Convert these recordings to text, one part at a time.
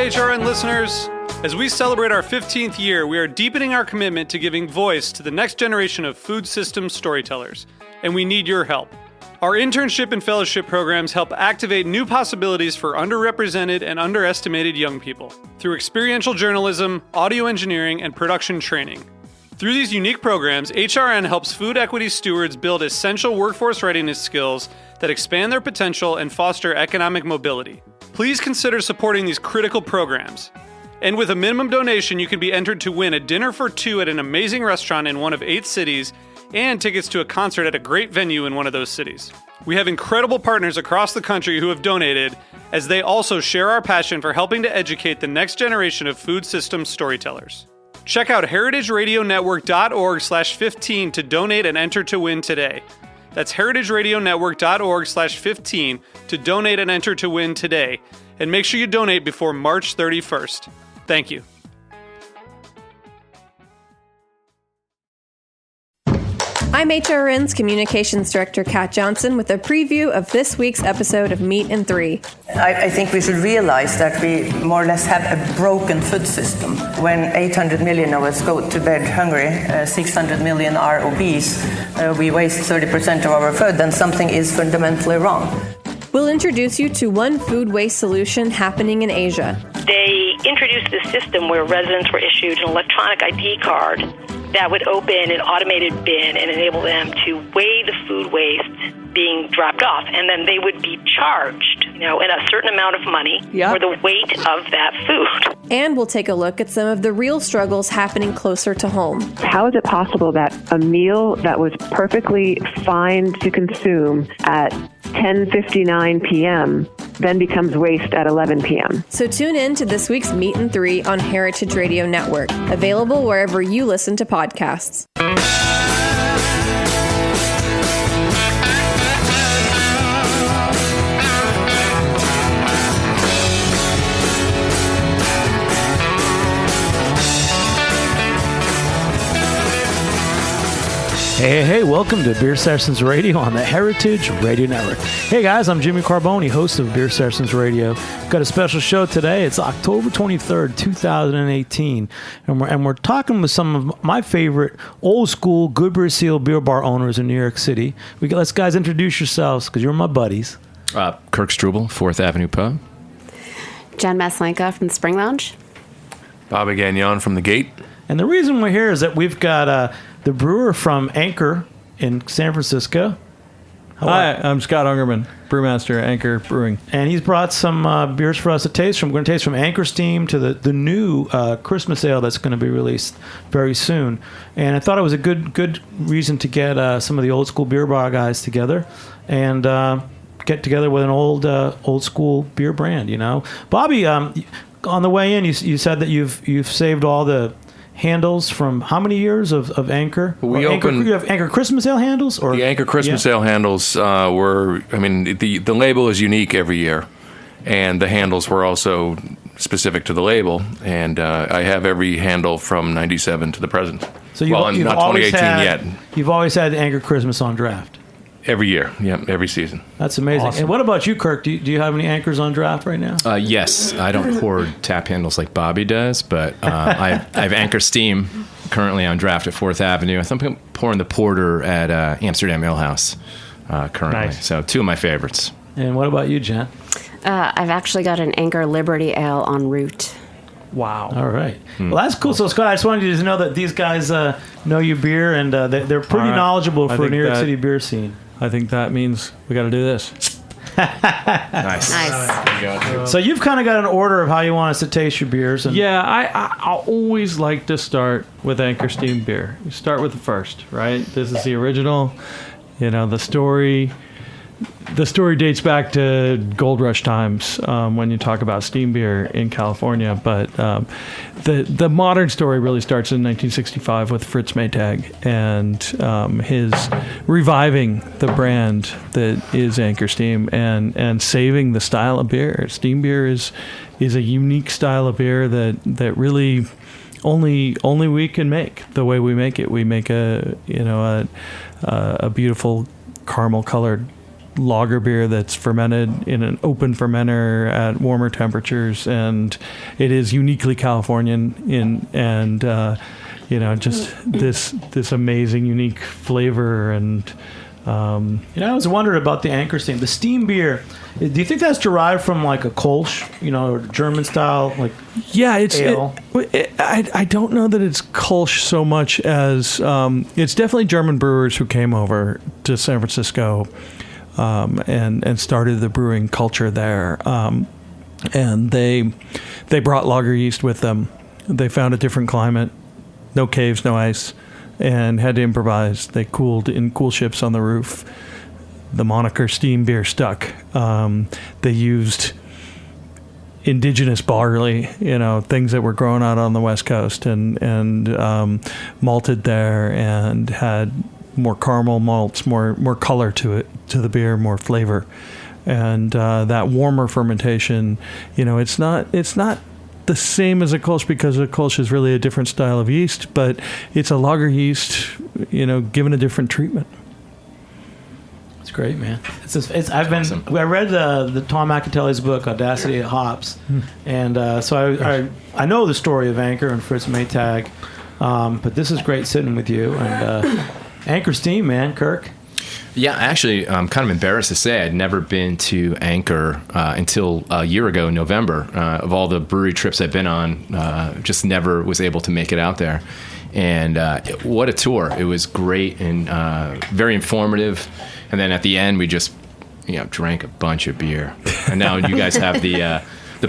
HRN listeners. As we celebrate our 15th year, we are deepening our commitment to giving voice to the next generation of food systems storytellers, and we need your help. Our internship and fellowship programs help activate new possibilities for underrepresented and underestimated young people through experiential journalism, audio engineering, and production training. Through these unique programs, HRN helps food equity stewards build essential workforce readiness skills that expand their potential and foster economic mobility. Please consider supporting these critical programs. And with a minimum donation, you can be entered to win a dinner for two at an amazing restaurant in one of 8 cities and tickets to a concert at a great venue in one of those cities. We have incredible partners across the country who have donated, as they also share our passion for helping to educate the next generation of food systems storytellers. Check out heritageradionetwork.org/15 to donate and enter to win today. That's heritageradionetwork.org/15 to donate and enter to win today. And make sure you donate before March 31st. Thank you. I'm HRN's Communications Director, Kat Johnson, with a preview of this week's episode of Meat and Three. I think we should realize that we more or less have a broken food system. When 800 million of us go to bed hungry, 600 million are obese, we waste 30% of our food, then something is fundamentally wrong. We'll introduce you to one food waste solution happening in Asia. They introduced this system where residents were issued an electronic ID card that would open an automated bin and enable them to weigh the food waste being dropped off, and then they would be charged, in a certain amount of money for the weight of that food. And we'll take a look at some of the real struggles happening closer to home. How is it possible that a meal that was perfectly fine to consume at 10:59 p.m. then becomes waste at 11 p.m. So tune in to this week's Meat and Three on Heritage Radio Network, available wherever you listen to podcasts. Hey, welcome to Beer Sessions Radio on the Heritage Radio Network. Hey guys, I'm Jimmy Carboni, host of Beer Sessions Radio. Got a special show today. It's October 23rd, 2018, and we're talking with some of my favorite old school Goodberry Seal beer bar owners in New York City. Let's guys introduce yourselves, because you're my buddies. Kirk Struble, 4th Avenue Pub. Jen Maslank from the Spring Lounge. Bobby Gagnon from the Gate. And the reason we're here is that we've got the brewer from Anchor in San Francisco. Hi, I'm Scott Ungermann, Brewmaster, Anchor Brewing. And he's brought some beers for us to taste from. We're going to taste from Anchor Steam to the new Christmas ale that's going to be released very soon. And I thought it was a good reason to get some of the old school beer bar guys together and get together with an old school beer brand, Bobby, on the way in, you said that you've saved all the handles from how many years of Anchor? You have Anchor Christmas Ale handles? Or? The Anchor Christmas Ale handles the label is unique every year, and the handles were also specific to the label, and I have every handle from 97 to the present. So you've not 2018 yet. You've always had Anchor Christmas on draft? Every year, every season. That's amazing. Awesome. And what about you, Kirk? Do you have any Anchors on draft right now? Yes. I don't hoard tap handles like Bobby does, but I have Anchor Steam currently on draft at 4th Avenue. I think I'm pouring the Porter at Amsterdam Ale House currently. Nice. So 2 of my favorites. And what about you, Jen? I've actually got an Anchor Liberty Ale en route. Wow. All right. Well, that's cool. So, Scott, I just wanted you to know that these guys know your beer, and they're pretty knowledgeable for a New York City beer scene. I think that means we got to do this. Nice. So you've kind of got an order of how you want us to taste your beers. Yeah, I always like to start with Anchor Steam beer. You start with the first, right? This is the original. The story dates back to Gold Rush times when you talk about steam beer in California. But the modern story really starts in 1965 with Fritz Maytag and his reviving the brand that is Anchor Steam and saving the style of beer. Steam beer is a unique style of beer that really only we can make the way we make it. We make a beautiful caramel colored lager beer that's fermented in an open fermenter at warmer temperatures, and it is uniquely Californian just this amazing, unique flavor. And I was wondering about the Anchor Steam, the steam beer. Do you think that's derived from like a Kolsch, or German style, like ale? I don't know that it's Kolsch so much as it's definitely German brewers who came over to San Francisco and started the brewing culture there, and they brought lager yeast with them. They found a different climate, no caves, no ice, and had to improvise. They cooled in cool ships on the roof. The moniker steam beer stuck. They used indigenous barley, things that were grown out on the West Coast and malted there, and had more caramel malts, more color to the beer, more flavor. And that warmer fermentation, it's not the same as a Kolsch, because a Kolsch is really a different style of yeast, but it's a lager yeast, given a different treatment. It's great, man. I read the Tom McAtelly's book Audacity at Hops, and so I know the story of Anchor and Fritz Maytag, but this is great sitting with you and Anchor Steam, man, Kirk. Yeah, actually, I'm kind of embarrassed to say I'd never been to Anchor until a year ago in November. Of all the brewery trips I've been on, just never was able to make it out there. And what a tour. It was great and very informative. And then at the end, we just drank a bunch of beer. And now you guys have the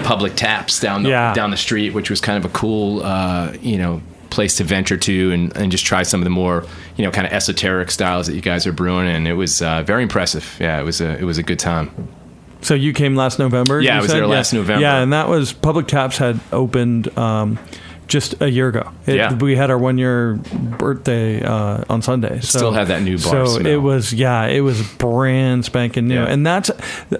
public taps down the street, which was kind of a cool, place to venture to and just try some of the more kind of esoteric styles that you guys are brewing, and it was very impressive. Yeah, it was a good time. So you came last November? Yeah, I was there last November. Yeah, and that was Public Taps had opened just a year ago. We had our 1 year birthday on Sunday. Still had that new bar smell. It was brand spanking new, and that's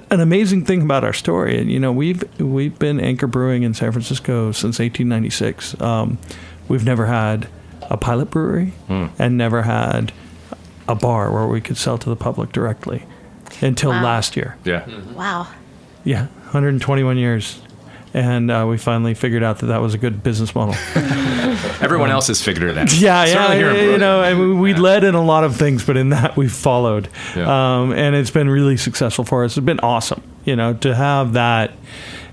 an amazing thing about our story. And we've been Anchor Brewing in San Francisco since 1896. We've never had a pilot brewery and never had a bar where we could sell to the public directly until last year. Yeah. Wow. Yeah, 121 years. And we finally figured out that was a good business model. Everyone else has figured it out. And we led in a lot of things, but in that we've followed. Yeah. And it's been really successful for us. It's been awesome, to have that.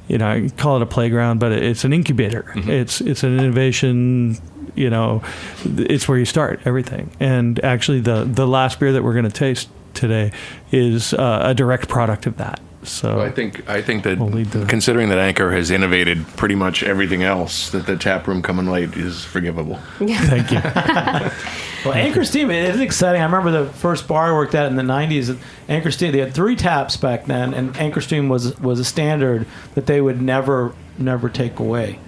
I call it a playground, but it's an incubator. Mm-hmm. It's an innovation. It's where you start everything. And actually, the last beer that we're going to taste today is a direct product of that. So I think that considering that Anchor has innovated pretty much everything else, that the tap room coming late is forgivable. Yeah. Thank you. Well, Anchor Steam, it is exciting. I remember the first bar I worked at in the 90s. Anchor Steam, they had 3 taps back then, and Anchor Steam was a standard that they would never take away.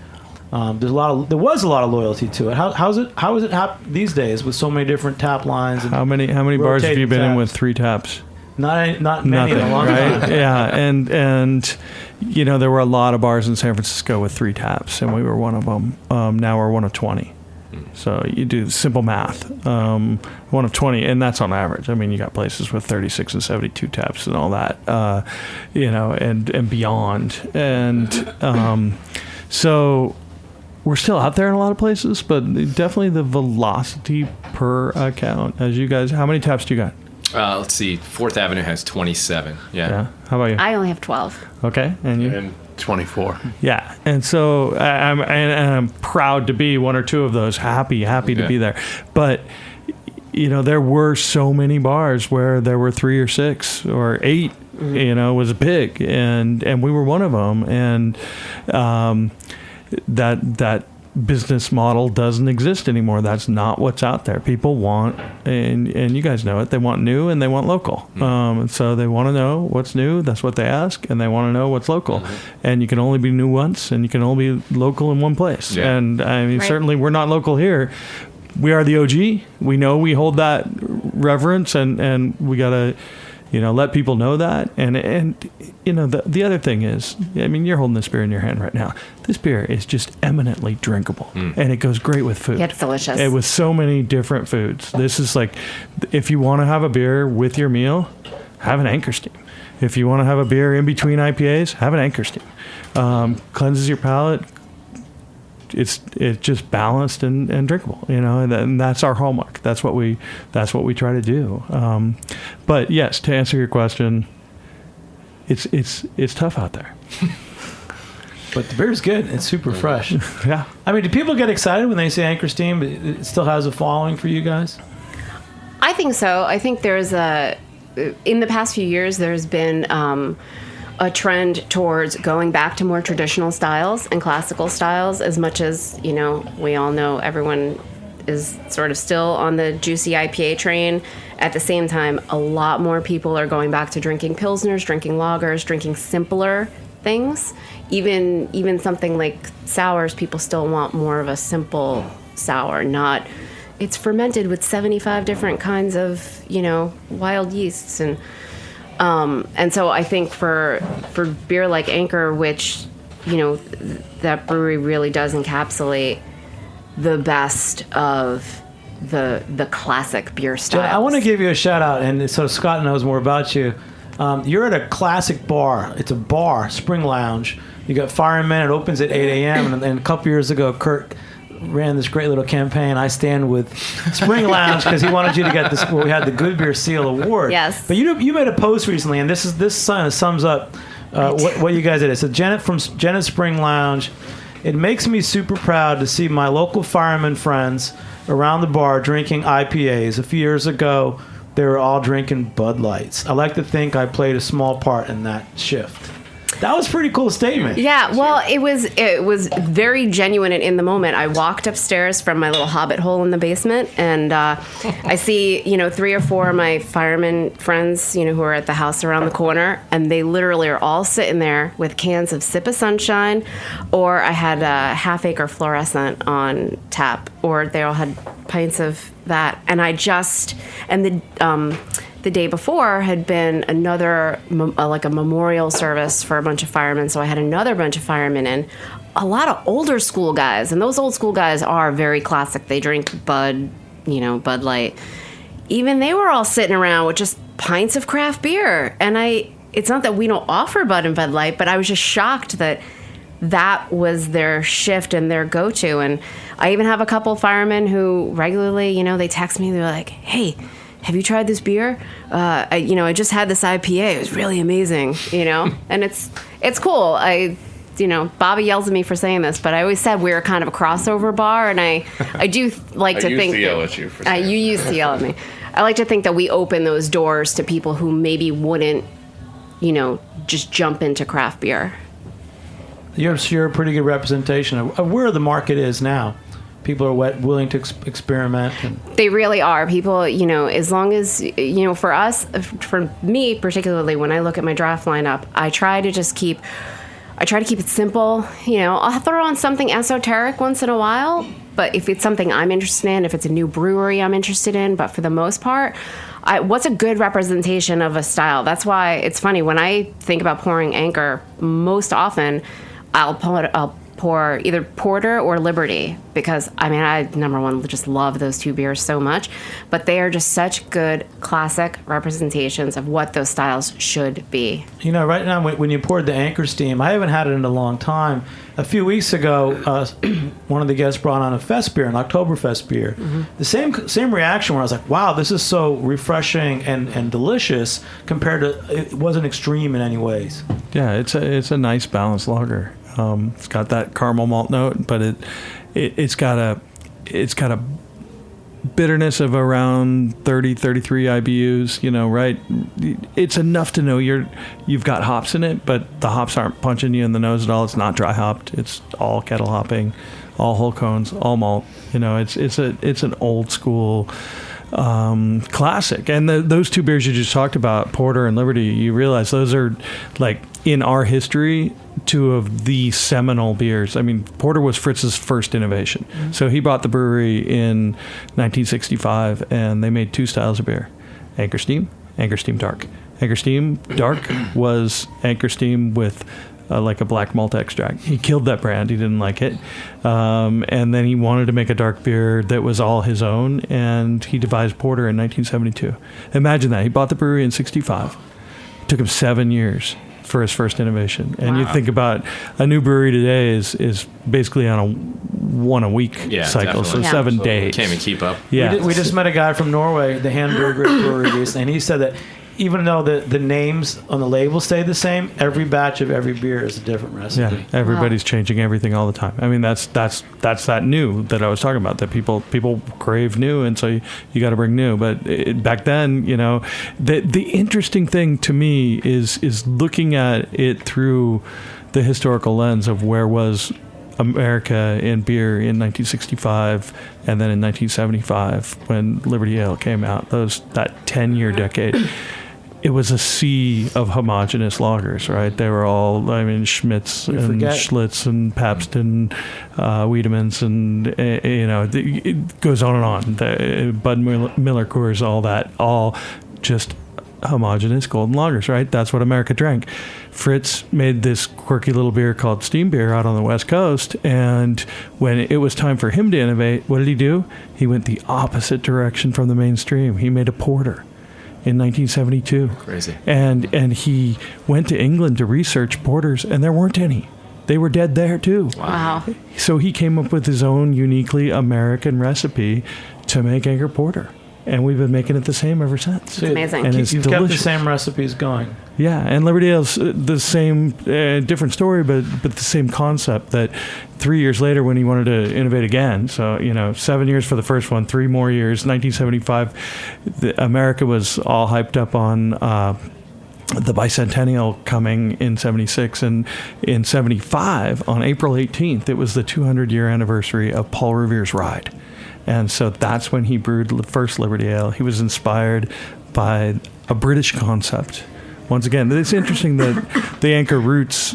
There was a lot of loyalty to it. How is it these days with so many different tap lines? And how many bars have you been in with 3 taps? Not many Nothing, in a long right? time. Yeah, and there were a lot of bars in San Francisco with 3 taps, and we were one of them. Now we're one of 20. So you do simple math, one of 20, and that's on average. I mean, you got places with 36 and 72 taps and all that, and beyond. And so we're still out there in a lot of places, but definitely the velocity per account. As you guys, how many taps do you got? Let's see. 4th Avenue has 27. Yeah. How about you? I only have 12. Okay. And you? And 24. Yeah. And so I'm proud to be one or two of those. Happy to be there. But, there were so many bars where there were 3 or 6 or 8, was big. And we were one of them. And that business model doesn't exist anymore. That's not what's out there. People want, and you guys know it, they want new and they want local. So they want to know what's new. That's what they ask, and they want to know what's local. And you can only be new once, and you can only be local in one place. Yeah. And I mean, certainly we're not local here. We are the OG. We know we hold that reverence, and we got to, let people know that. And the other thing is, I mean, you're holding this beer in your hand right now. This beer is just eminently drinkable, and it goes great with food. Yeah, it's delicious. With so many different foods. This is like, if you want to have a beer with your meal, have an Anchor Steam. If you want to have a beer in between IPAs, have an Anchor Steam. Cleanses your palate. It's just balanced and drinkable, and that's our hallmark. That's what we try to do. But yes, to answer your question, it's tough out there. But the beer's good. It's super fresh. Yeah. I mean, do people get excited when they say Anchor Steam? It still has a following for you guys? I think so. I think in the past few years, there's been a trend towards going back to more traditional styles and classical styles, as much as, we all know everyone is sort of still on the juicy IPA train. At the same time, a lot more people are going back to drinking Pilsners, drinking lagers, drinking simpler things. Even something like sours, people still want more of a simple sour, not it's fermented with 75 different kinds of, wild yeasts. And so I think for beer like Anchor, which, that brewery really does encapsulate the best of the classic beer styles. I want to give you a shout out, and so Scott knows more about you. You're at a classic bar. It's a bar, Spring Lounge. You got Fireman. It opens at 8 a.m. And a couple years ago, Kirk ran this great little campaign, I Stand with Spring Lounge, because he wanted you to get this. Well, we had the Good Beer Seal Award. Yes. But you made a post recently, and this sums up what you guys did. It said, Janet from Janet Spring Lounge. It makes me super proud to see my local fireman friends around the bar drinking IPAs. A few years ago, they were all drinking Bud Lights. I like to think I played a small part in that shift. That was a pretty cool statement. Yeah, well, it was very genuine and in the moment. I walked upstairs from my little hobbit hole in the basement, and I see, 3 or 4 of my fireman friends, who are at the house around the corner, and they literally are all sitting there with cans of Sip of Sunshine, or I had a Half Acre Fluorescent on tap, or they all had pints of that, and the day before had been another, like a memorial service for a bunch of firemen. So I had another bunch of firemen in, a lot of older school guys. And those old school guys are very classic. They drink Bud, Bud Light. Even they were all sitting around with just pints of craft beer. And it's not that we don't offer Bud and Bud Light, but I was just shocked that was their shift and their go-to. And I even have a couple of firemen who regularly, they text me, they're like, hey, have you tried this beer? I just had this IPA. It was really amazing, and it's cool. Bobby yells at me for saying this, but I always said we were kind of a crossover bar, and I do like to think. I used to yell at you for saying that. You used to yell at me. I like to think that we open those doors to people who maybe wouldn't, just jump into craft beer. You're a pretty good representation of where the market is now. People are willing to experiment. They really are. People, as long as, for us, for me particularly, when I look at my draft lineup, I try to keep it simple. I'll throw on something esoteric once in a while, but if it's something I'm interested in, if it's a new brewery I'm interested in, but for the most part, what's a good representation of a style? That's why it's funny, when I think about pouring Anchor, most often I'll pour either Porter or Liberty, because I number one just love those two beers so much, but they are just such good classic representations of what those styles should be. Right now when you poured the Anchor Steam, I haven't had it in a long time. A few weeks ago, one of the guests brought on a fest beer, an Oktoberfest beer. Mm-hmm. The same reaction where I was like, wow, this is so refreshing and delicious compared to, it wasn't extreme in any ways. Yeah, it's a nice balanced lager. It's got that caramel malt note, but it's got a bitterness of around 33 IBUs, right? It's enough to know you've got hops in it, but the hops aren't punching you in the nose at all. It's not dry hopped. It's all kettle hopping, all whole cones, all malt. It's an old school classic. And those two beers you just talked about, Porter and Liberty, you realize those are, like, in our history, two of the seminal beers. I mean, Porter was Fritz's first innovation. Mm-hmm. So he bought the brewery in 1965, and they made 2 styles of beer: Anchor Steam, Anchor Steam Dark. Anchor Steam Dark was Anchor Steam with like a black malt extract. He killed that brand. He didn't like it. And then he wanted to make a dark beer that was all his own, and he devised porter in 1972. Imagine that. He bought the brewery in 65. It took him 7 years for his first innovation. And you think about a new brewery today is basically on a one-a-week cycle, definitely. so 7 days. Can't even keep up. Yeah. We just met a guy from Norway, the Hamburger Brewery recently, and he said that even though the names on the label stay the same, every batch of every beer is a different recipe. Yeah, everybody's changing everything all the time. I mean, that's that new that I was talking about, that people crave new, and so you got to bring new. But back then, the interesting thing to me is looking at it through the historical lens of where was America in beer in 1965 and then in 1975 when Liberty Ale came out. That 10-year decade. It was a sea of homogenous lagers, right? They were all, Schmitz and Schlitz and Pabst and Wiedemann's and, it goes on and on. Bud Miller Coors, all that, all just homogenous golden lagers, right? That's what America drank. Fritz made this quirky little beer called Steam Beer out on the West Coast, and when it was time for him to innovate, what did he do? He went the opposite direction from the mainstream. He made a porter in 1972. Crazy. And he went to England to research porters, and there weren't any. They were dead there too. Wow. So he came up with his own uniquely American recipe to make Anchor Porter. And we've been making it the same ever since. It's amazing. And it's You've delicious. kept the same recipes going. Yeah, and Liberty Ale's the same, different story, but the same concept. That 3 years later, when he wanted to innovate again, so 7 years for the first one, 3 more years, 1975, America was all hyped up on the bicentennial coming in 76, and in 75, on April 18th, it was the 200-year anniversary of Paul Revere's Ride. And so that's when he brewed the first Liberty Ale. He was inspired by a British concept. Once again, it's interesting that the Anchor roots,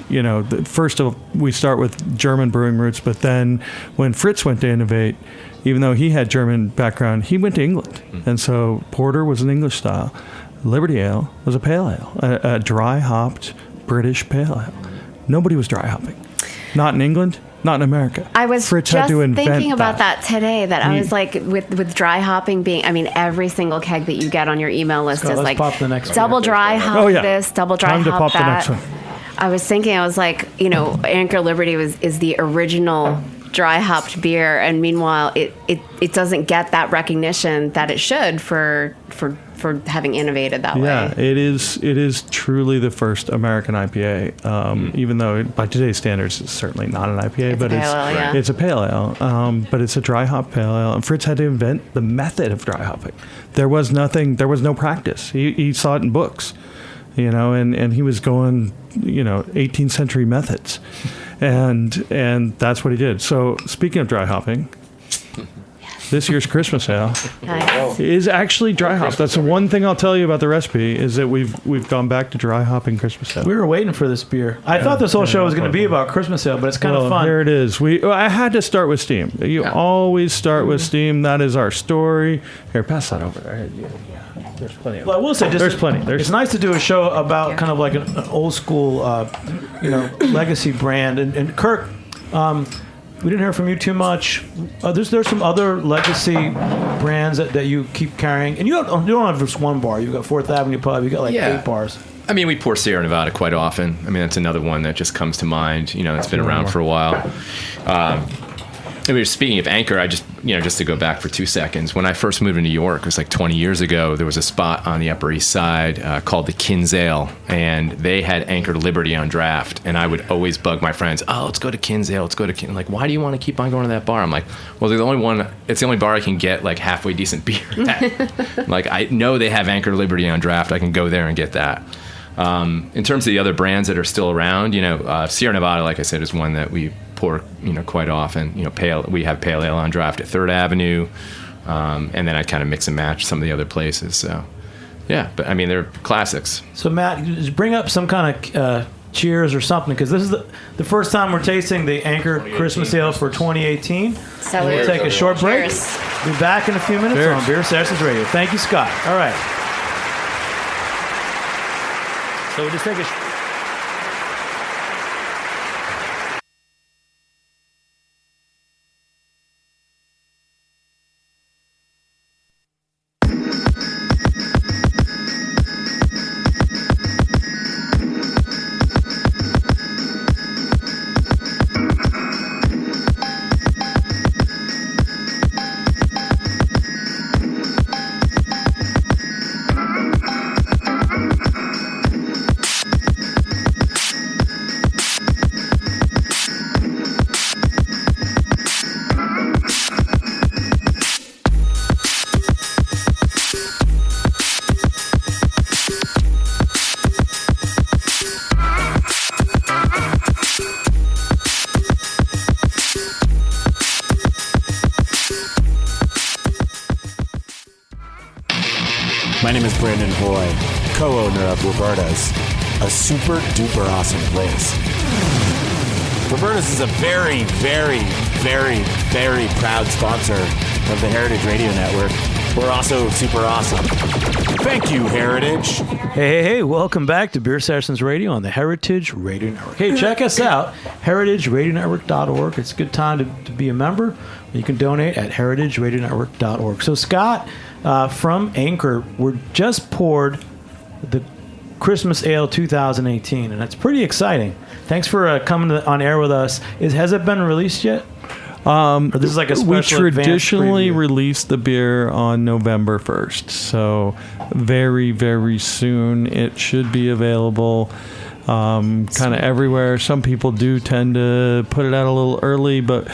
first we start with German brewing roots, but then when Fritz went to innovate, even though he had German background, he went to England. And so porter was an English style. Liberty Ale was a pale ale, a dry hopped British pale ale. Nobody was dry hopping. Not in England. Not in America. I was Fritz just had to invent thinking about that today. That I was like, with dry hopping being, every single keg that you get on your email list is like pop the next double beer. dry hop this, double dry Time to hop pop that. the next one. I was thinking, I was like, Anchor Liberty is the original dry hopped beer, and meanwhile, it doesn't get that recognition that it should for having innovated that way. Yeah, it is truly the first American IPA, even though by today's standards it's certainly not an IPA, but it's a pale ale. But it's a dry hop pale ale, and Fritz had to invent the method of dry hopping. There was no practice. He saw it in books, and he was going, 18th century methods, and that's what he did. So speaking of dry hopping, this year's Christmas ale is actually dry hop. That's the one thing I'll tell you about the recipe, is that we've gone back to dry hopping Christmas ale. We were waiting for this beer. I thought this whole show was going to be about Christmas ale, but it's kind of fun. Here it is. I had to start with steam. You always start with steam. That is our story. Here, pass that over there. There's plenty of it. Well, I will say, there's plenty. It's nice to do a show about kind of like an old school, legacy brand. And Kirk, we didn't hear from you too much. There's some other legacy brands that you keep carrying, and you don't have just one bar. You've got 4th Avenue Pub. You've got 8 bars. We pour Sierra Nevada quite often. That's another one that just comes to mind. It's been around for a while. Speaking of Anchor, just to go back for 2 seconds, when I first moved to New York, it was like 20 years ago, there was a spot on the Upper East Side called the Kin's Ale, and they had Anchor Liberty on draft, and I would always bug my friends, let's go to Kin's Ale, let's go to Kin's. Like, why do you want to keep on going to that bar? I'm like, well, it's the only bar I can get like halfway decent beer at. Like, I know they have Anchor Liberty on draft, I can go there and get that. In terms of the other brands that are still around, Sierra Nevada, like I said, is one that we pour, quite often. We have pale ale on draft at 3rd Avenue, and then I kind of mix and match some of the other places. So, yeah, but they're classics. So Matt, just bring up some kind of cheers or something, because this is the first time we're tasting the Anchor Christmas Ale for 2018. So we'll take a short break. Cheers. Be back in a few minutes on Beer Sessions Radio. Thank you, Scott. All right. So we'll just take Brandon Hoy, co-owner of Roberta's, a super duper awesome place. Roberta's is a very, very, very, very proud sponsor of the Heritage Radio Network. We're also super awesome. Thank you, Heritage. Hey, welcome back to Beer Sessions Radio on the Heritage Radio Network. Hey, check us out, heritageradionetwork.org. It's a good time to be a member. You can donate at heritageradionetwork.org. So, Scott, from Anchor, we're just poured the Christmas Ale 2018, and it's pretty exciting. Thanks for coming on air with us. Has it been released yet? Or this is like a special we traditionally release the beer on November 1st, so very, very soon it should be available kind of everywhere. Some people do tend to put it out a little early, but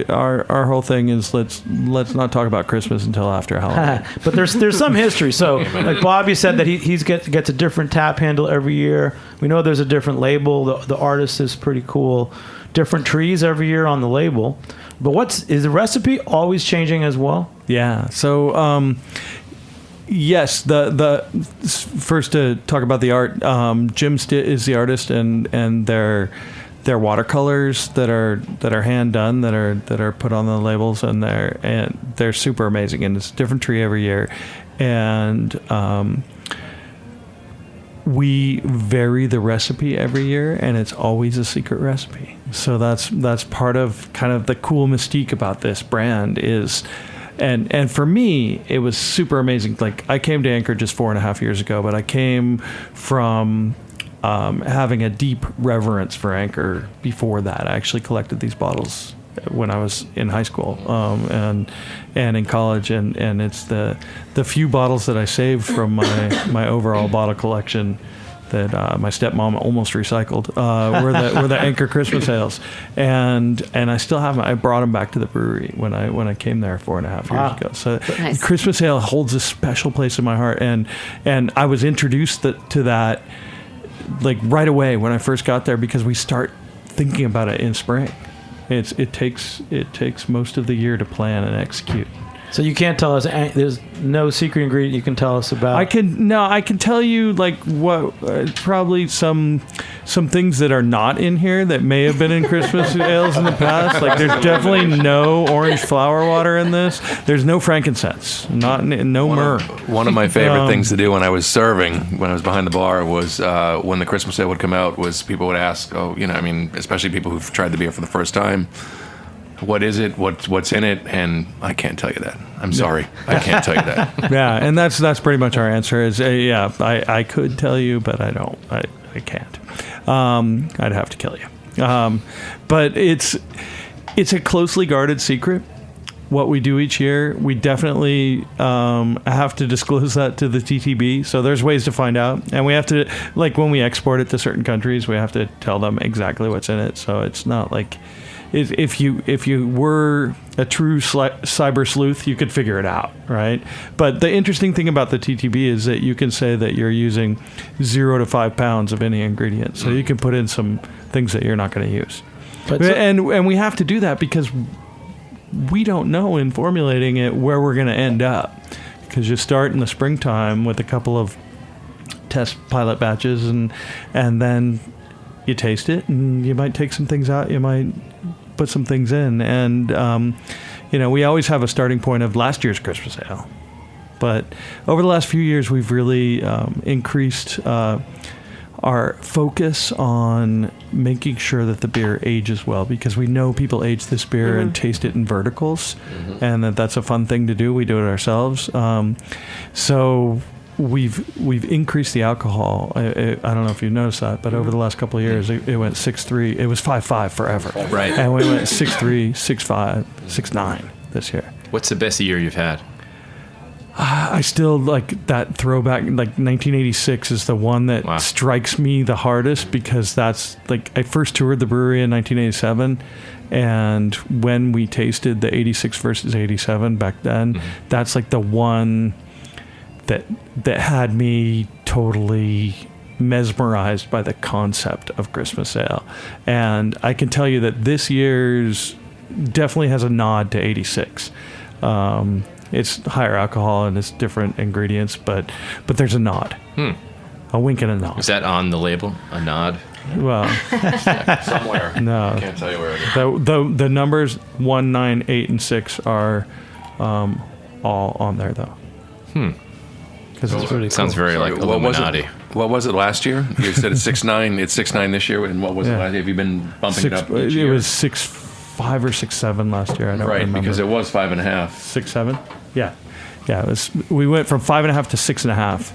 our whole thing is let's not talk about Christmas until after Halloween. But there's some history. So like Bobby said that he gets a different tap handle every year. We know there's a different label. The artist is pretty cool. Different trees every year on the label. But is the recipe always changing as well? Yeah. So yes, the first to talk about the art. Jim Stitt is the artist, and their watercolors that are hand done that are put on the labels, and they're super amazing. And it's a different tree every year, and we vary the recipe every year, and it's always a secret recipe. So that's part of kind of the cool mystique about this brand is, and for me, it was super amazing. Like I came to Anchor just 4.5 years ago, but I came from having a deep reverence for Anchor before that. I actually collected these bottles when I was in high school and in college, and it's the few bottles that I saved from my overall bottle collection that my stepmom almost recycled were the Anchor Christmas ales, and I still have them. I brought them back to the brewery when I came there 4.5 years ago. So nice. Christmas ale holds a special place in my heart, and I was introduced to that like right away when I first got there, because we start thinking about it in spring. It takes most of the year to plan and execute. So you can't tell us. There's no secret ingredient you can tell us about. I can tell you like what probably some things that are not in here that may have been in Christmas ales in the past. Like there's definitely no orange flower water in this. There's no frankincense. No myrrh. One of my favorite things to do when I was serving, when I was behind the bar, was when the Christmas ale would come out, was people would ask, especially people who've tried the beer for the first time, what is it? What's in it? And I can't tell you that. I'm sorry. I can't tell you that. Yeah, and that's pretty much our answer is, I could tell you, but I don't. I can't. I'd have to kill you. But it's a closely guarded secret. What we do each year, we definitely have to disclose that to the TTB. So there's ways to find out. And we have to, like when we export it to certain countries, we have to tell them exactly what's in it. So it's not like... If you were a true cyber sleuth, you could figure it out, right? But the interesting thing about the TTB is that you can say that you're using 0 to 5 pounds of any ingredient, so you can put in some things that you're not going to use. And we have to do that because we don't know in formulating it where we're going to end up, because you start in the springtime with a couple of test pilot batches, and then you taste it, and you might take some things out, you might put some things in, and we always have a starting point of last year's Christmas ale. But over the last few years, we've really increased our focus on making sure that the beer ages well, because we know people age this beer and taste it in verticals, and that's a fun thing to do. We do it ourselves. So we've increased the alcohol. I don't know if you noticed that, but over the last couple of years, it went 6.3. It was 5.5 forever. Right. And we went 6.3, 6.5, 6.9 this year. What's the best year you've had? I still like that throwback, like 1986 is the one that strikes me the hardest, because that's like, I first toured the brewery in 1987, and when we tasted the 86 versus 87 back then, that's like the one that had me totally mesmerized by the concept of Christmas ale. And I can tell you that this year's definitely has a nod to 86. It's higher alcohol and it's different ingredients, but there's a nod. A wink and a nod. Is that on the label? A nod? Well, Somewhere. no. I can't tell you where it is. The numbers 1, 9, 8, and 6 are all on there though. Because it's really Sounds cool. very like Illuminati. What was it last year? You said it's 6.9. It's 6.9 this year. And what was it last year? Have you been bumping it up each year? It was 6.5 or 6.7 last year. I don't right, remember. because it was 5.5. 6.7. Yeah. It was. We went from 5.5 to 6.5.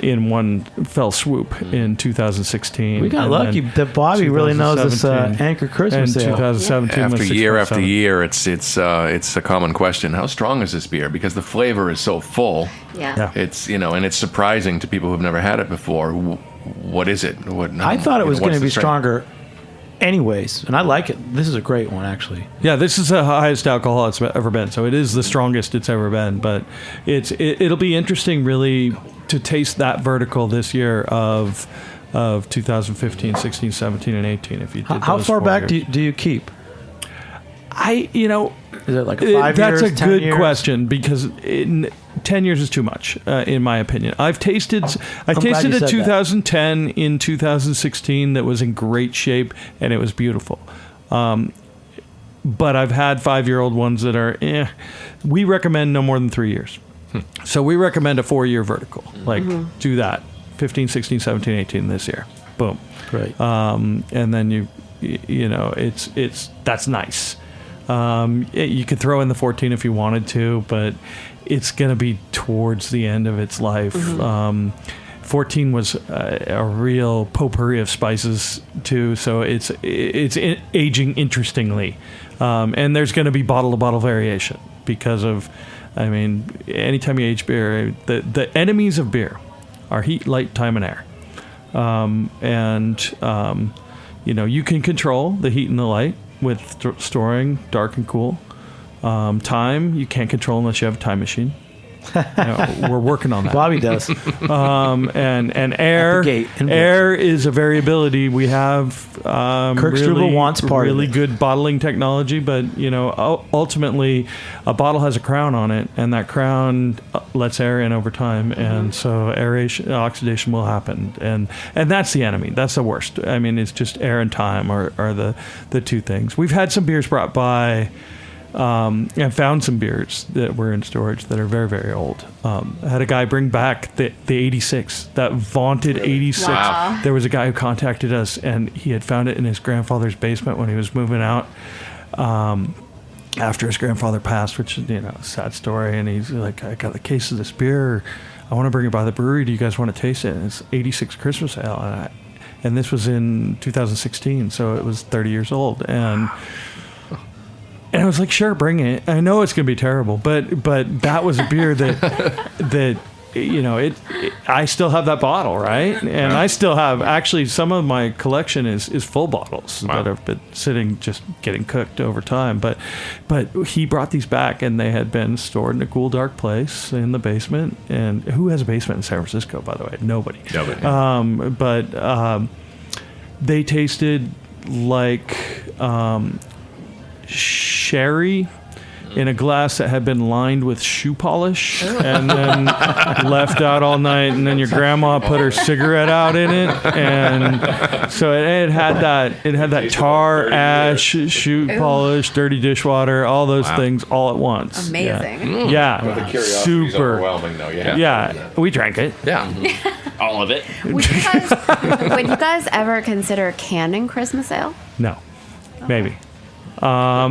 In one fell swoop in 2016. We got lucky that Bobby really knows this Anchor Christmas and ale. 2017 After was year after 6.7. year, it's a common question. How strong is this beer? Because the flavor is so full. Yeah. It's and it's surprising to people who've never had it before. What is it? I thought it was going to be strength? stronger anyways, and I like it. This is a great one, actually. Yeah, this is the highest alcohol it's ever been, so it is the strongest it's ever been. But it'll be interesting, really, to taste that vertical this year of 2015, 16, 17, and 18. If you did How those far 4 back years. do you keep? Is it like 5 years? That's a 10 good years? question because 10 years is too much, in my opinion. I tasted glad you a said that. 2010 in 2016 that was in great shape and it was beautiful. But I've had 5-year-old ones that are, we recommend no more than 3 years. So we recommend a 4-year vertical. Like, do that. 15, 16, 17, 18 this year. Boom. Great. And then that's nice. You could throw in the 14 if you wanted to, but it's going to be towards the end of its life. 14 was a real potpourri of spices too, so it's aging interestingly, and there's going to be bottle to bottle variation because of, anytime you age beer, the enemies of beer are heat, light, time, and air, you can control the heat and the light with storing dark and cool. Time you can't control unless you have a time machine. We're working on that. Bobby does. And air. Air is a variability. We have Kirk Struble wants part really of it. good bottling technology, but ultimately a bottle has a crown on it, and that crown lets air in over time, and so aeration, oxidation will happen, and that's the enemy. That's the worst. It's just air and time are the two things. We've had some beers brought by. I found some beers that were in storage that are very, very old. I had a guy bring back the 86, that vaunted 86. Wow. There was a guy who contacted us, and he had found it in his grandfather's basement when he was moving out after his grandfather passed, which is, a sad story. And he's like, I got a case of this beer. I want to bring it by the brewery. Do you guys want to taste it? And it's 86 Christmas ale. And this was in 2016, so it was 30 years old. And I was like, sure, bring it. I know it's going to be terrible, but that was a beer that I still have that bottle, right? And I still have, actually, some of my collection is full bottles that have been sitting, just getting cooked over time. But he brought these back, and they had been stored in a cool, dark place in the basement. And who has a basement in San Francisco, by the way? Nobody. But they tasted like sherry in a glass that had been lined with shoe polish and then left out all night, and then your grandma put her cigarette out in it, and so it had that tar, ash, shoe polish, dirty dishwater, all those things all at once. Amazing. Yeah, Well, the curiosity is super overwhelming, though. Yeah, we drank it. Yeah. All of it. Would you guys ever consider canning Christmas ale? No, maybe. I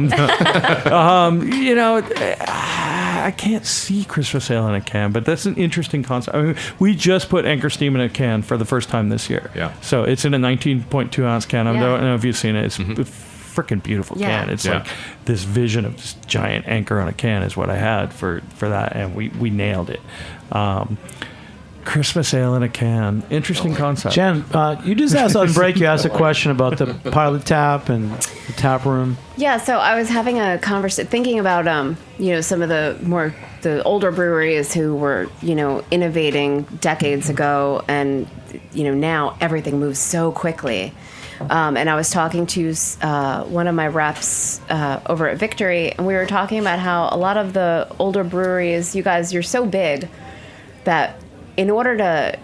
can't see Christmas ale in a can, but that's an interesting concept. We just put Anchor Steam in a can for the first time this year. Yeah. So it's in a 19.2 ounce can. I Yeah. don't know if you've seen it. It's a freaking beautiful can. It's like this vision of this giant anchor on a can is what I had for that, and we nailed it. Christmas ale in a can. Interesting concept. Jen, you just asked on break, you asked a question about the pilot tap and the tap room. Yeah, so I was having a conversation, thinking about, some of the older breweries who were, innovating decades ago, and, now everything moves so quickly. And I was talking to one of my reps over at Victory, and we were talking about how a lot of the older breweries, you guys, you're so big that in order to,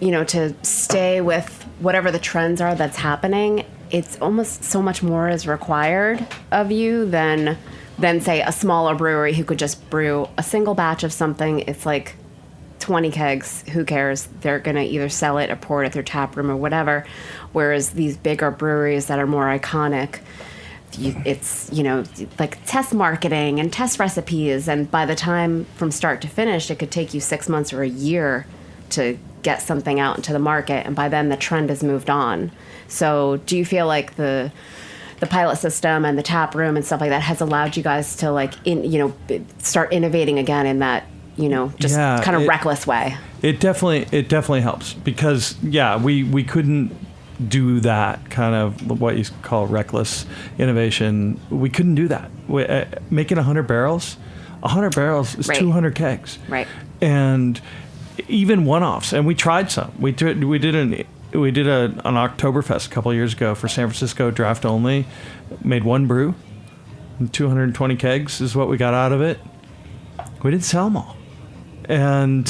to stay with whatever the trends are that's happening, it's almost so much more is required of you than say a smaller brewery who could just brew a single batch of something. It's like 20 kegs, who cares? They're going to either sell it or pour it at their tap room or whatever. Whereas these bigger breweries that are more iconic, it's, like test marketing and test recipes. And by the time from start to finish, it could take you 6 months or a year to get something out into the market. And by then the trend has moved on. So do you feel like the pilot system and the tap room and stuff like that has allowed you guys to start innovating again in that, kind of reckless way? It definitely helps because we couldn't do that kind of what you call reckless innovation. We couldn't do that. Making 100 barrels is right. 200 kegs. Right. And even one-offs. And we tried some. We did an Oktoberfest a couple of years ago for San Francisco draft only. Made one brew. 220 kegs is what we got out of it. We didn't sell them all. And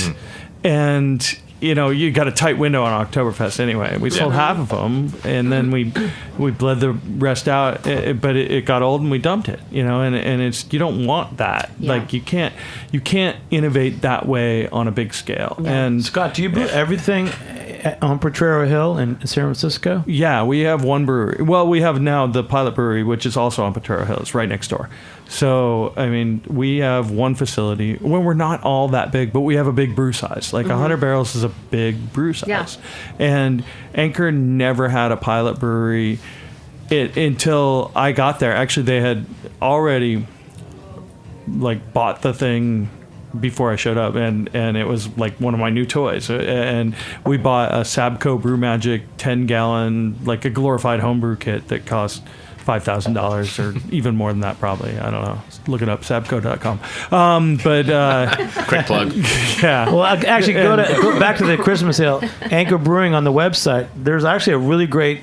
you got a tight window on Oktoberfest anyway. We sold half of them, and then we bled the rest out. But it got old, and we dumped it. And it's, you don't want that. Yeah. Like you can't innovate that way on a big scale. Yeah. And Scott, do you brew everything on Potrero Hill in San Francisco? Yeah, we have one brewery. Well, we have now the pilot brewery, which is also on Potrero Hill. It's right next door. So, I mean, we have one facility. Well, we're not all that big, but we have a big brew size. Like 100 barrels is a big brew size. Yeah. And Anchor never had a pilot brewery until I got there. Actually, they had already bought the thing before I showed up, and it was like one of my new toys. And we bought a Sabco Brew Magic 10-gallon, like a glorified homebrew kit that cost $5,000 or even more than that, probably. I don't know. Look it up, sabco.com. Quick plug. Yeah. Well, actually, go back to the Christmas sale. Anchor Brewing on the website. There's actually a really great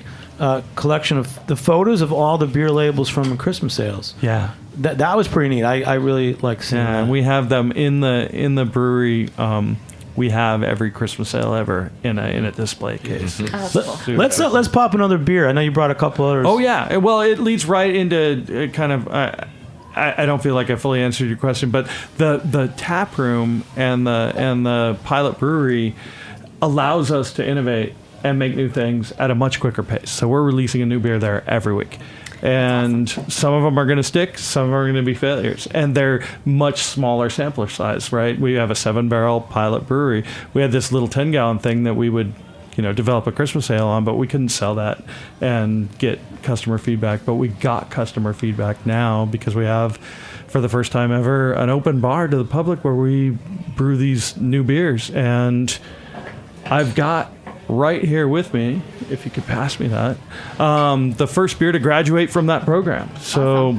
collection of the photos of all the beer labels from the Christmas sales. Yeah. That was pretty neat. I really like seeing that. And we have them in the brewery. We have every Christmas sale ever in a display case. Mm-hmm. Let's pop another beer. I know you brought a couple others. Oh yeah. Well, it leads right into kind of. I don't feel like I fully answered your question, but the tap room and the pilot brewery allows us to innovate and make new things at a much quicker pace. So we're releasing a new beer there every week. And some of them are going to stick, some of them are going to be failures. And they're much smaller sampler size, right? We have a 7-barrel pilot brewery. We had this little 10-gallon thing that we would, develop a Christmas sale on, but we couldn't sell that and get customer feedback. But we got customer feedback now because we have, for the first time ever, an open bar to the public where we brew these new beers. And I've got right here with me, if you could pass me that, the first beer to graduate from that program. So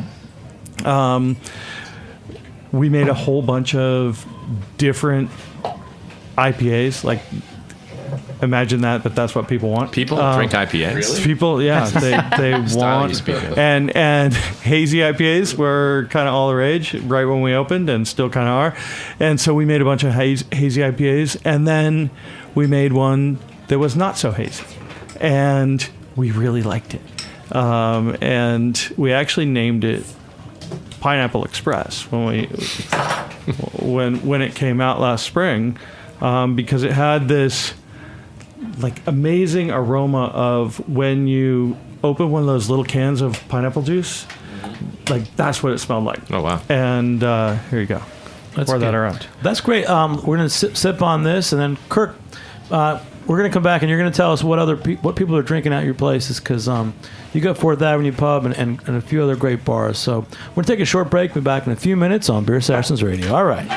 we made a whole bunch of different IPAs. Like, imagine that, but that's what people want. People drink IPAs? Really? People, yeah, they want. And hazy IPAs were kind of all the rage right when we opened, and still kind of are. And so we made a bunch of hazy IPAs, and then we made one that was not so hazy, and we really liked it. And we actually named it Pineapple Express when it came out last spring, because it had this amazing aroma of when you open one of those little cans of pineapple juice. That's what it smelled like. Oh wow! And here you go. Pour that around. That's great. We're gonna sip on this, and then Kirk, we're gonna come back, and you're gonna tell us what people are drinking at your places, because you got 4th Avenue Pub and a few other great bars. So we're gonna take a short break. Be back in a few minutes on Beer Assassins Radio. All right.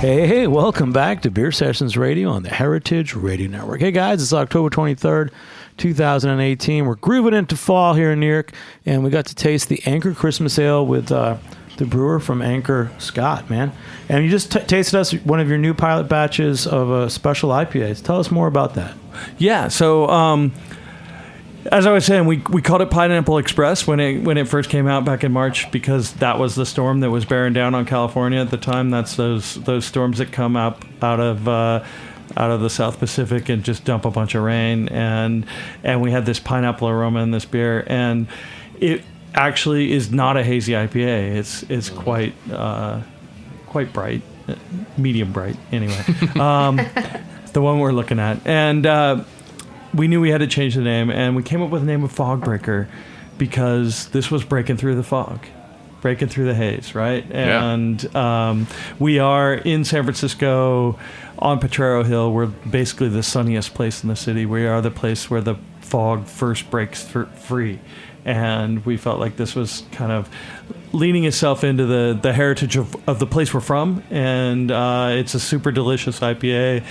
Hey, welcome back to Beer Sessions Radio on the Heritage Radio Network. Hey guys, it's October 23rd, 2018. We're grooving into fall here in New York, and we got to taste the Anchor Christmas Ale with the brewer from Anchor, Scott, man. And you just tasted us one of your new pilot batches of special IPAs. Tell us more about that. Yeah, so as I was saying, we called it Pineapple Express when it first came out back in March, because that was the storm that was bearing down on California at the time. That's those storms that come out of the South Pacific and just dump a bunch of rain, and we had this pineapple aroma in this beer, and it actually is not a hazy IPA. It's quite bright, medium bright anyway. The one we're looking at, and we knew we had to change the name, and we came up with the name of Fog Breaker because this was breaking through the fog, breaking through the haze, right? And we are in San Francisco on Potrero Hill. We're basically the sunniest place in the city. We are the place where the fog first breaks free. And we felt like this was kind of leaning itself into the heritage of the place we're from. And it's a super delicious IPA.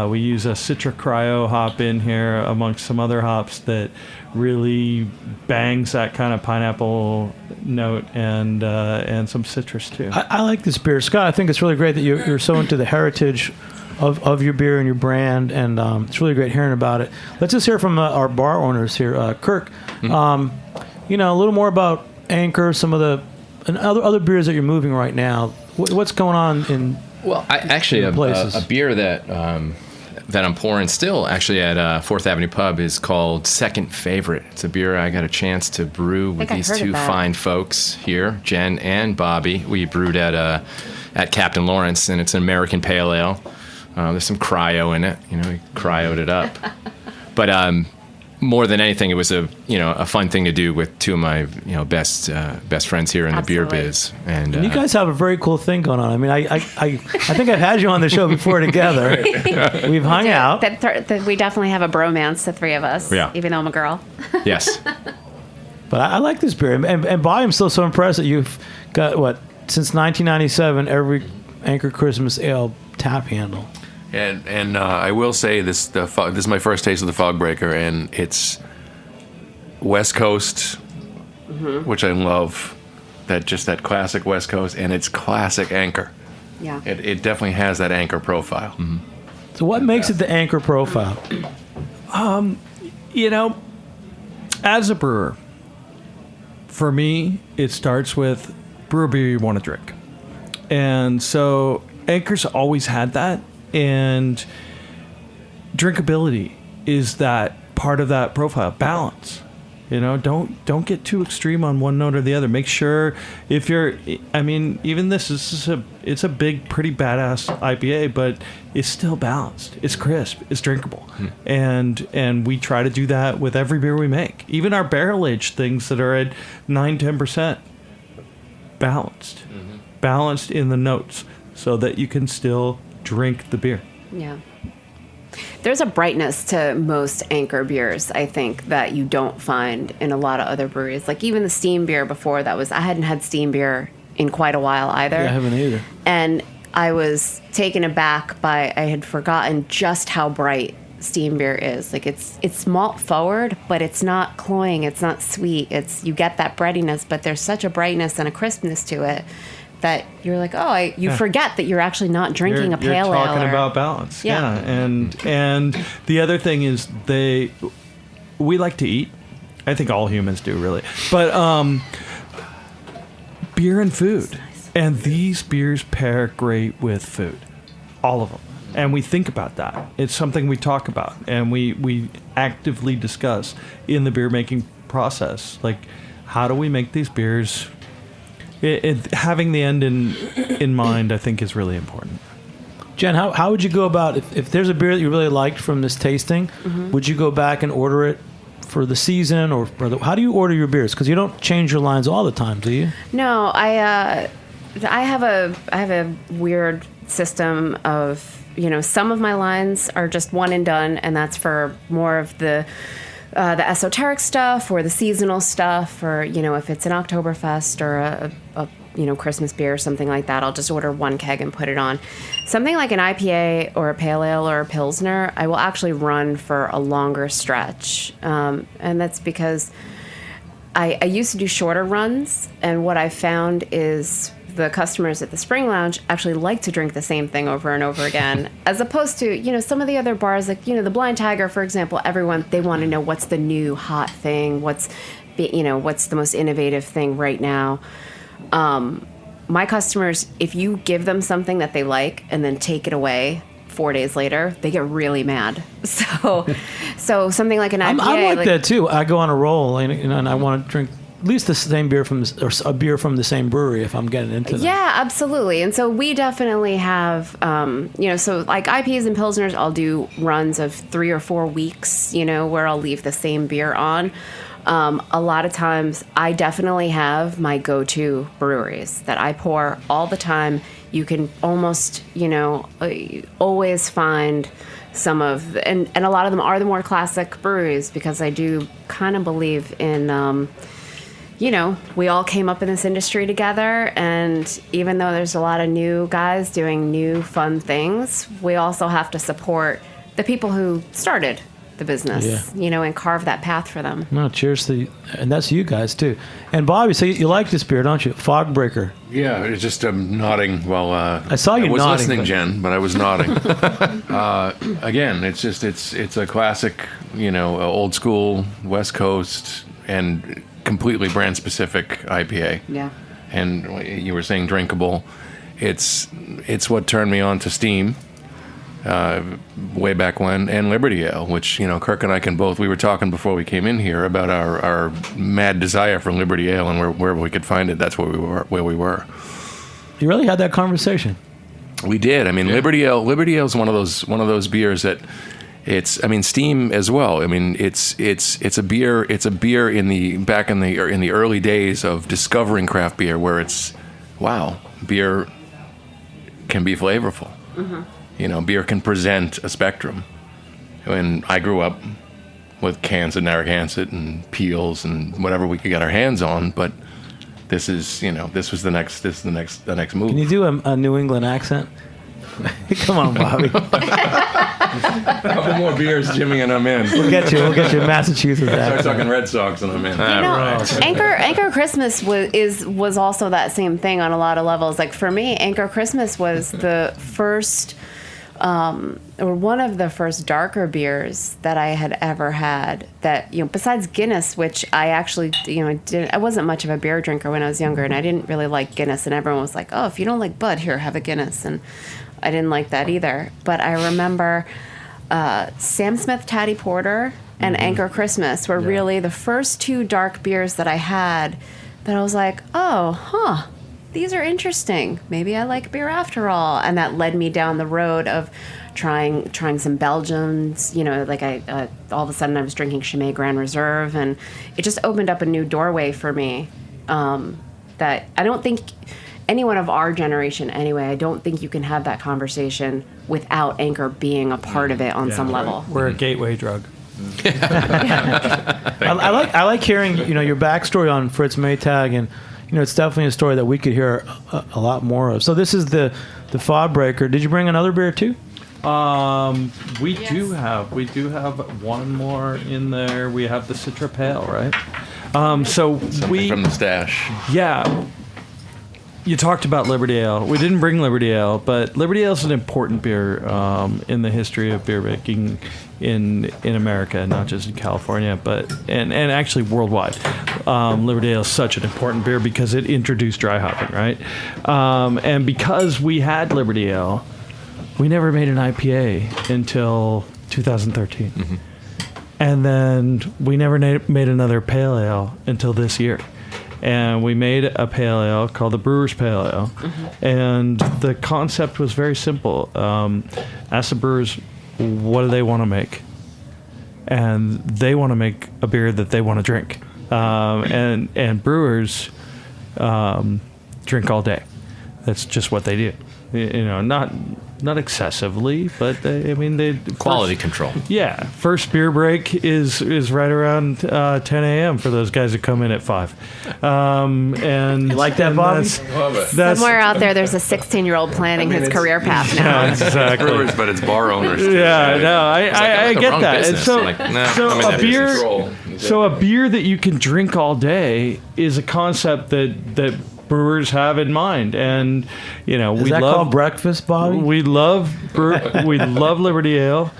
We use a Citra Cryo hop in here amongst some other hops that really bangs that kind of pineapple note and some citrus too. I like this beer. Scott, I think it's really great that you're so into the heritage of your beer and your brand, and it's really great hearing about it. Let's just hear from our bar owners here. Kirk, a little more about Anchor, some of the and other beers that you're moving right now. What's going on in a beer that I'm pouring still actually at Fourth Avenue Pub is called Second Favorite. It's a beer I got a chance to brew with these two fine folks here, Jen and Bobby. We brewed at Captain Lawrence, and it's an American Pale Ale. There's some cryo in it, we cryoed it up. But more than anything, it was a fun thing to do with two of my best friends here in the beer biz. And you guys have a very cool thing going on. I mean, I think I've had you on the show before together. We've hung out. We definitely have a bromance, the three of us. Yeah. Even though I'm a girl. Yes. But I like this beer, and Bobby, I'm still so impressed that you've got since 1997 every Anchor Christmas Ale tap handle. And I will say this is my first taste of the Fog Breaker, and it's West Coast, which I love. That classic West Coast, and it's classic Anchor. Yeah. It definitely has that Anchor profile. Mm-hmm. So what makes it the Anchor profile? As a brewer, for me, it starts with brew a beer you want to drink. And so Anchor's always had that. And drinkability is that part of that profile. Balance, don't get too extreme on one note or the other. Make sure even this is it's a big, pretty badass IPA, but it's still balanced. It's crisp. It's drinkable, and we try to do that with every beer we make. Even our barrel aged things that are at 9-10%, balanced in the notes, so that you can still drink the beer. Yeah. There's a brightness to most Anchor beers, I think, that you don't find in a lot of other breweries. Like even the steam beer before I hadn't had steam beer in quite a while either. Yeah, I haven't either. And I was taken aback by, I had forgotten just how bright steam beer is. Like it's malt forward, but it's not cloying, it's not sweet. You get that breadiness, but there's such a brightness and a crispness to it that you're like, you forget that you're actually not drinking a pale ale. You're talking about balance. Yeah. And the other thing is we like to eat. I think all humans do, really. But beer and food. And these beers pair great with food. All of them. And we think about that. It's something we talk about. And we actively discuss in the beer making process. Like, how do we make these beers? Having the end in mind, I think, is really important. Jen, how would you go about if there's a beer that you really liked from this tasting? Would you go back and order it for the season, or how do you order your beers? Because you don't change your lines all the time, do you? No, I have a weird system of some of my lines are just one and done, and that's for more of the esoteric stuff or the seasonal stuff, or if it's an Oktoberfest or a Christmas beer or something like that, I'll just order 1 keg and put it on. Something like an IPA or a pale ale or a Pilsner, I will actually run for a longer stretch. And that's because I used to do shorter runs, and what I found is the customers at the Spring Lounge actually like to drink the same thing over and over again, as opposed to, some of the other bars, like, the Blind Tiger, for example, they want to know what's the new hot thing, what's the most innovative thing right now. My customers, if you give them something that they like and then take it away 4 days later, they get really mad. So something like an IPA. I'm like that too. I go on a roll and I want to drink at least the same beer or a beer from the same brewery if I'm getting into them. Yeah, absolutely. And so we definitely have, so like IPAs and Pilsners, I'll do runs of 3 or 4 weeks, where I'll leave the same beer on. A lot of times I definitely have my go-to breweries that I pour all the time. You can almost, always find some of, and a lot of them are the more classic breweries, because I do kind of believe in, we all came up in this industry together, and even though there's a lot of new guys doing new fun things, we also have to support the people who started the business, and carve that path for them. No, cheers to you. And that's you guys too. And Bobby, so you like this beer, don't you? Fog Breaker. Yeah, it's just nodding while I saw you I was nodding, listening, Jen, but I was nodding. Again, it's a classic, old school West Coast and completely brand specific IPA. Yeah. And you were saying drinkable. It's what turned me on to Steam. Way back when, and Liberty Ale, which, Kirk and I we were talking before we came in here about our mad desire for Liberty Ale, and wherever we could find it, that's where we were. You really had that conversation? We did. I mean, yeah. Liberty Ale is one of those beers that Steam as well. I mean, it's a beer in the early days of discovering craft beer, where beer can be flavorful. Mm-hmm. Beer can present a spectrum. When I grew up with cans of Narragansett and Peels and whatever we could get our hands on, but this is the next move. Can you do a New England accent? Come on, Bobby. A couple more beers, Jimmy, and I'm in. We'll get you a Massachusetts accent. Start talking Red Sox and I'm in. Anchor Christmas was also that same thing on a lot of levels. Like for me, Anchor Christmas was the first, or one of the first darker beers that I had ever had. That besides Guinness, which I actually I wasn't much of a beer drinker when I was younger, and I didn't really like Guinness. And everyone was like, "Oh, if you don't like Bud, here, have a Guinness." And I didn't like that either. But I remember Sam Smith Tatty Porter and Anchor Christmas were really the first 2 dark beers that I had that I was like, these are interesting. Maybe I like beer after all. And that led me down the road of trying some Belgians. All of a sudden I was drinking Chimay Grand Reserve, and it just opened up a new doorway for me that I don't think anyone of our generation, anyway, I don't think you can have that conversation without Anchor being a part of it on some level. We're a gateway drug. I like hearing your backstory on Fritz Maytag, and it's definitely a story that we could hear a lot more of. So this is the Fog Breaker. Did you bring another beer too? We do have one more in there. We have the Citra Pale, right? Something from the stash. Yeah. You talked about Liberty Ale. We didn't bring Liberty Ale, but Liberty Ale is an important beer in the history of beer making in America, not just in California, but and actually worldwide. Liberty Ale is such an important beer because it introduced dry hopping, right? And because we had Liberty Ale, we never made an IPA until 2013. Mm-hmm. And then we never made another pale ale until this year. And we made a pale ale called the Brewer's Pale Ale. Mm-hmm. And the concept was very simple. Ask the brewers, what do they want to make? And they want to make a beer that they want to drink. And brewers drink all day. That's just what they do. Not not excessively, but they Quality control. Yeah, first beer break is right around 10 a.m. for those guys that come in at 5. And you like that, Bobby? That's Somewhere out there's a 16-year-old planning his career path now. Yeah, exactly. Brewers, but it's bar owners. Too, yeah, right? no, I the get wrong that. And business. so, Like, nah, so I'm in a that beer, business. so a beer that you can drink all day is a concept that brewers have in mind, and we that love called breakfast, Bobby? We love we love Liberty Ale.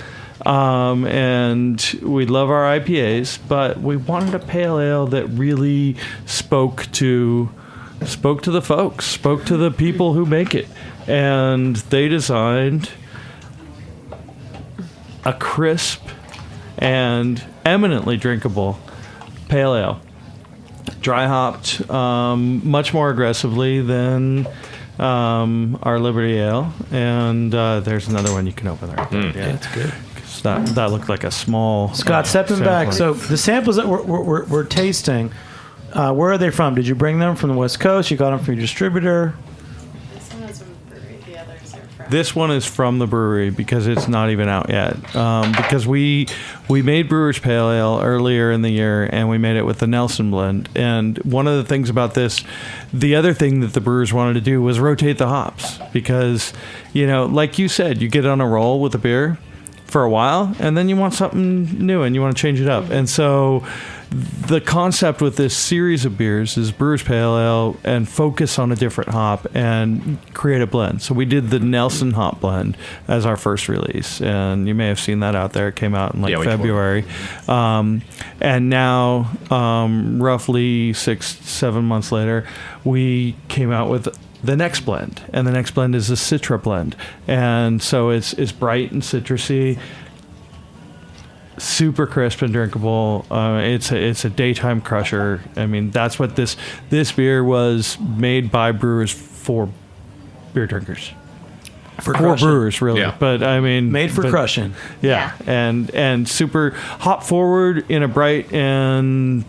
And we love our IPAs, but we wanted a pale ale that really spoke to the folks, spoke to the people who make it. And they designed a crisp and eminently drinkable pale ale. Dry hopped much more aggressively than our Liberty Ale. And there's another one you can open there. Yeah, it's good. That looked like a small. Scott, stepping back. So the samples that we're tasting, where are they from? Did you bring them from the West Coast? You got them from your distributor? This one is from the brewery. The others are from. This one is from the brewery because it's not even out yet. Because we made Brewer's Pale Ale earlier in the year, and we made it with the Nelson blend. And one of the things about this, the other thing that the brewers wanted to do was rotate the hops because, like you said, you get on a roll with a beer for a while, and then you want something new and you want to change it up. And so the concept with this series of beers is Brewer's Pale Ale and focus on a different hop and create a blend. So we did the Nelson hop blend as our first release, and you may have seen that out there. It came out in February. And now, roughly 6-7 months later, we came out with the next blend, and the next blend is a Citra blend, and so it's bright and citrusy, super crisp and drinkable. It's a daytime crusher. I mean, that's what this beer was made by brewers for beer drinkers. For brewers, really. Yeah. But I mean, Made for crushing. Yeah, and super hop forward in a bright and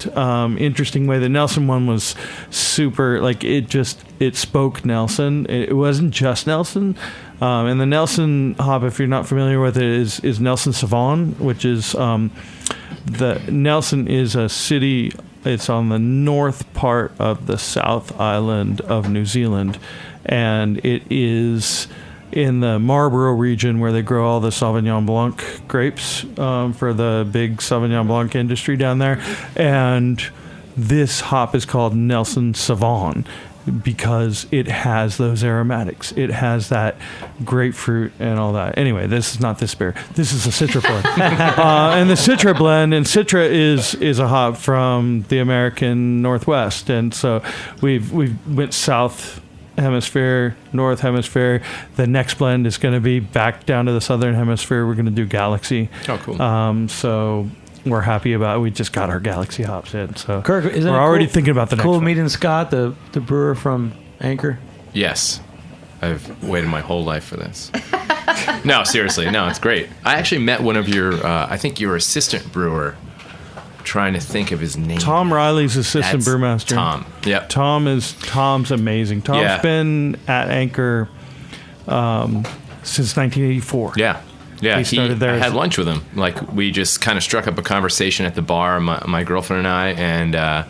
interesting way. The Nelson one was super, like it spoke Nelson. It wasn't just Nelson. And the Nelson hop, if you're not familiar with it, is Nelson Sauvin, which is the Nelson is a city. It's on the north part of the South Island of New Zealand, and it is in the Marlborough region where they grow all the Sauvignon Blanc grapes for the big Sauvignon Blanc industry down there. And this hop is called Nelson Sauvin because it has those aromatics. It has that grapefruit and all that. Anyway, this is not this beer. This is a Citra blend. And the Citra blend, and Citra is a hop from the American Northwest. And so we went south hemisphere, north hemisphere. The next blend is going to be back down to the southern hemisphere. We're going to do Galaxy. Oh, cool. So we're happy about it. We just got our Galaxy hops in. So Kirk, isn't we're it already cool, thinking about the next cool one. meeting Scott, the brewer from Anchor? Yes. I've waited my whole life for this. No, seriously. No, it's great. I actually met one of your, I think your assistant brewer. Trying to think of his name. Tom Riley's assistant That's brewmaster. Tom. Yep. Tom's amazing. Tom's been at Anchor since 1984. Yeah. He started there. I had lunch with him. Like, we just kind of struck up a conversation at the bar, my girlfriend and I, and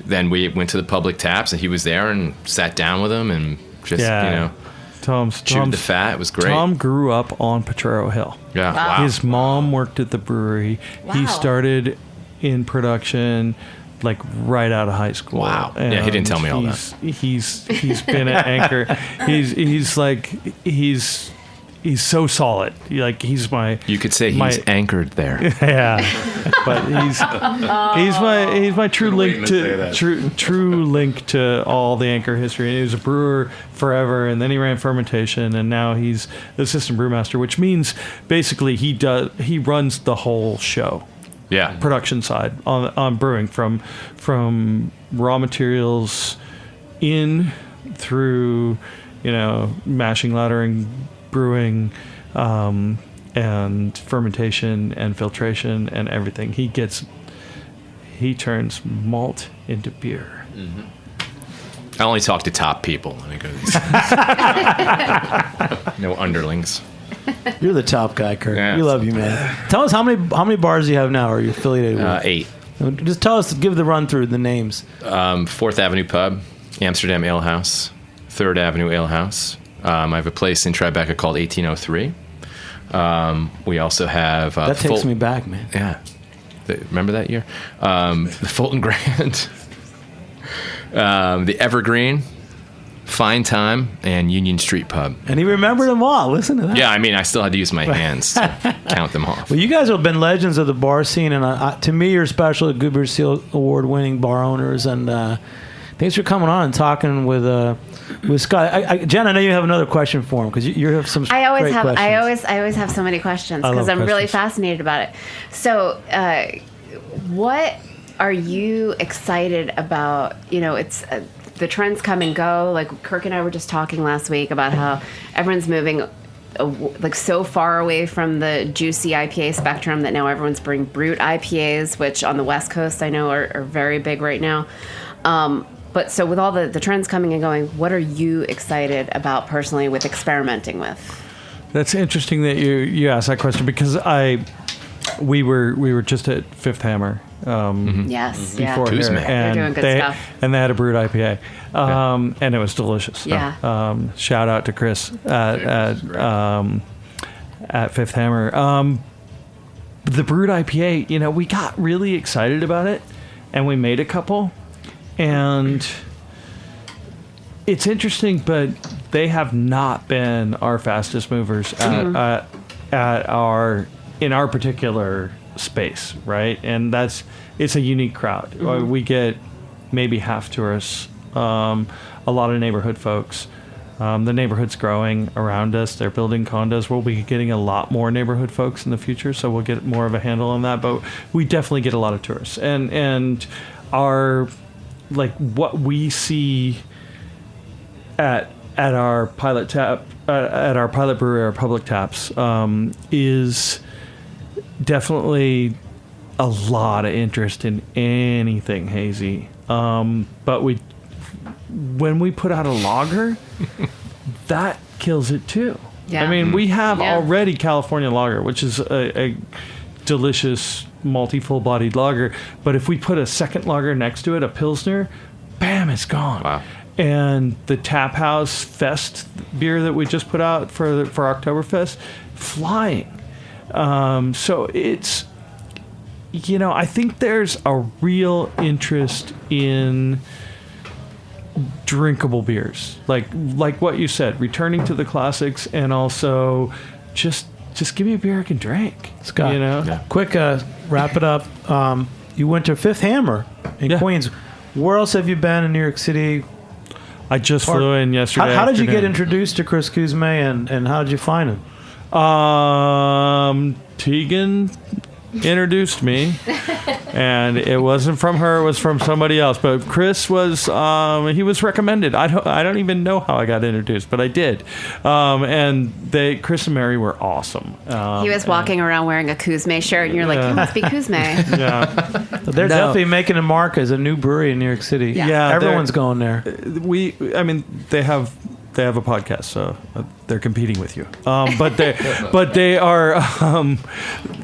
then we went to the public taps, and he was there and sat down with him and just, chewed the fat. It was great. Tom grew up on Potrero Hill. Yeah. Wow. His mom worked at the brewery. Wow. He started in production like right out of high school. Wow. Yeah, he didn't tell me all that. He's been at Anchor. He's so solid. Like, he's my. You could say he's anchored there. Yeah, but he's my true link to true link to all the Anchor history. And he was a brewer forever, and then he ran fermentation, and now he's the assistant brewmaster, which means basically he runs the whole show. Yeah. Production side on brewing from raw materials in through mashing, laddering, brewing, and fermentation and filtration and everything. He turns malt into beer. Mm-hmm. I only talk to top people when I go to these. No underlings. You're the top guy, Kirk. Yeah. We love you, man. Tell us how many bars do you have now? Are you affiliated with? 8. Just tell us, give the run through the names. 4th Avenue Pub, Amsterdam Ale House, 3rd Avenue Ale House. I have a place in Tribeca called 1803. We also have... that takes me back, man. Yeah. Remember that year? The Fulton Grand, the Evergreen, Fine Time, and Union Street Pub. And he remembered them all. Listen to that. Yeah, I mean, I still had to use my hands to count them off. Well, you guys have been legends of the bar scene, and to me, you're special. Good Beer Seal Award-winning bar owners, and thanks for coming on and talking with Scott. Jen, I know you have another question for him because you have some. I always have. Questions. I always have so many questions I because love I'm really questions. fascinated about it. So, what are you excited about? You know, it's the trends come and go. Like Kirk and I were just talking last week about how everyone's moving like so far away from the juicy IPA spectrum that now everyone's brewing brute IPAs, which on the West Coast I know are very big right now. But so with all the trends coming and going, what are you excited about personally with experimenting with? That's interesting that you asked that question because we were just at Fifth Hammer Yes, yeah. before here, Kuzma. They're doing good stuff. and they had a brewed IPA, and it was delicious. Yeah. Shout out to Chris at Fifth Hammer. The brewed IPA, you know, we got really excited about it, and we made a couple, and it's interesting, but they have not been our fastest movers in our particular space, right? And it's a unique crowd. We get maybe half tourists, a lot of neighborhood folks. The neighborhood's growing around us. They're building condos. We'll be getting a lot more neighborhood folks in the future, so we'll get more of a handle on that. But we definitely get a lot of tourists, and our what we see at our pilot tap at our pilot brewery, our public taps, is definitely a lot of interest in anything hazy. But when we put out a lager, that kills it too. Yeah. I mean, we have Yeah. already California lager, which is a delicious malty full-bodied lager. But if we put a second lager next to it, a Pilsner, bam, it's gone. Wow. And the Tap House Fest beer that we just put out for Oktoberfest, flying. So it's, you know, I think there's a real interest in drinkable beers, like what you said, returning to the classics, and also just give me a beer I can drink. Scott, you know, quick wrap it up. You went to Fifth Hammer in Queens. Where else have you been in New York City? I just flew in yesterday. How did you get afternoon. introduced to Chris Kuzma, and how did you find him? Tegan introduced me, and it wasn't from her; it was from somebody else. But Chris was he was recommended. I don't even know how I got introduced, but I did. And Chris and Mary were awesome. He was walking around wearing a Kuzma shirt, and you're like, you must be Kuzma. Yeah, They're definitely making a mark as a new brewery in New York City. Yeah, everyone's going there. They have a podcast, so they're competing with you. But they are.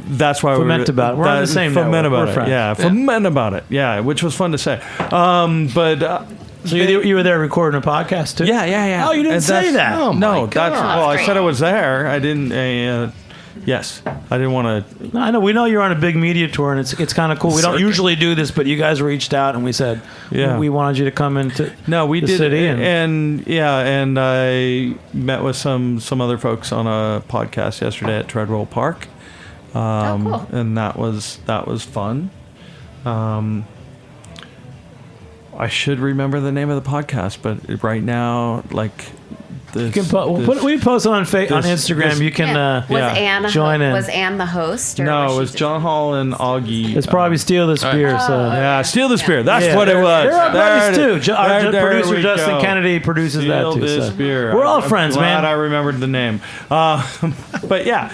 That's why Foment about it. We're on the same network. Foment about We're it. friends. Yeah, foment about it. Yeah, which was fun to say. So you were there recording a podcast too? Yeah. Oh, you didn't say that. Oh, no, that's well. I great. said I was there. I didn't. Yes, I didn't want to. I know. We know you're on a big media tour, and it's kind of cool. We don't usually do this, but you guys reached out, and we said we wanted you to come into we the did, city. And I met with some other folks on a podcast yesterday at Treadwell Park. Cool. And that was fun. I should remember the name of the podcast, but right now, you can we post it on Instagram. You can Anne join in. Was Anne the host? Or no, was it she was John Hall and Augie. It's probably Steal This Beer. So Steal This Beer. That's what it was. They're our buddies too. Our There producer we Justin go. Kennedy produces Steal that too. This So. Beer. We're all I'm friends, glad man. I remembered the name. But yeah.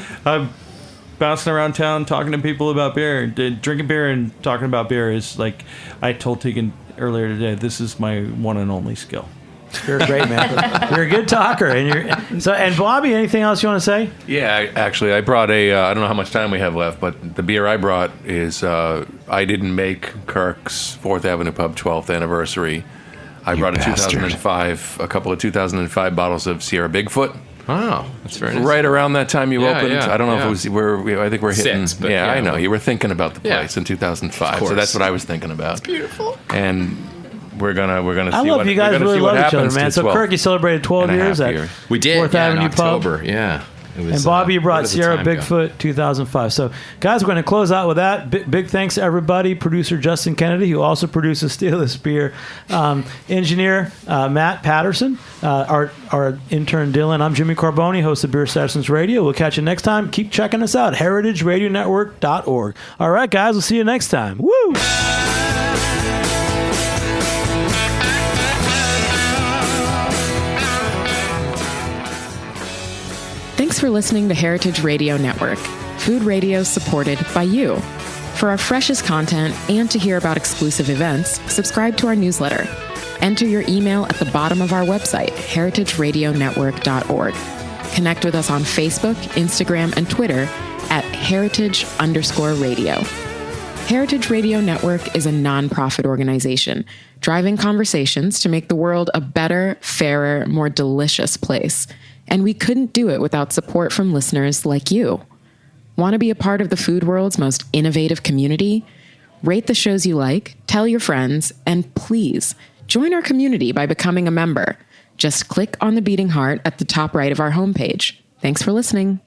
bouncing around town talking to people about beer. Drinking beer and talking about beer is like, I told Tegan earlier today, this is my one and only skill. You're great, man. You're a good talker. And Bobby, anything else you want to say? Yeah, actually, I brought I don't know how much time we have left, but the beer I brought is, I didn't make Kirk's 4th Avenue Pub 12th anniversary. I brought a 2005, a couple of 2005 bottles of Sierra Bigfoot. Wow, that's very nice. Right around that time you opened. Yeah, I don't know if it was, I think we're hitting. 6, but I know. You were thinking about the place in Of 2005. course. So that's what I was thinking about. It's beautiful. And we're gonna see I love what, you guys really love each other, man. So 12 Kirk, you celebrated 12 years at We did, 4th Avenue in October. Pub. Yeah. It was, And Bobby, you where brought did the Sierra time go? Bigfoot 2005. So, guys, we're going to close out with that. Big thanks to everybody. Producer Justin Kennedy, who also produces Steal This Beer. Engineer Matt Patterson. Our intern Dylan. I'm Jimmy Carboni, host of Beer Sessions Radio. We'll catch you next time. Keep checking us out. heritageradionetwork.org. All right, guys. We'll see you next time. Woo! Thanks for listening to Heritage Radio Network, food radio supported by you. For our freshest content and to hear about exclusive events, subscribe to our newsletter. Enter your email at the bottom of our website, heritageradionetwork.org. Connect with us on Facebook, Instagram, and Twitter at heritage_radio. Heritage Radio Network is a nonprofit organization driving conversations to make the world a better, fairer, more delicious place. And we couldn't do it without support from listeners like you. Want to be a part of the food world's most innovative community? Rate the shows you like, tell your friends, and please join our community by becoming a member. Just click on the beating heart at the top right of our homepage. Thanks for listening.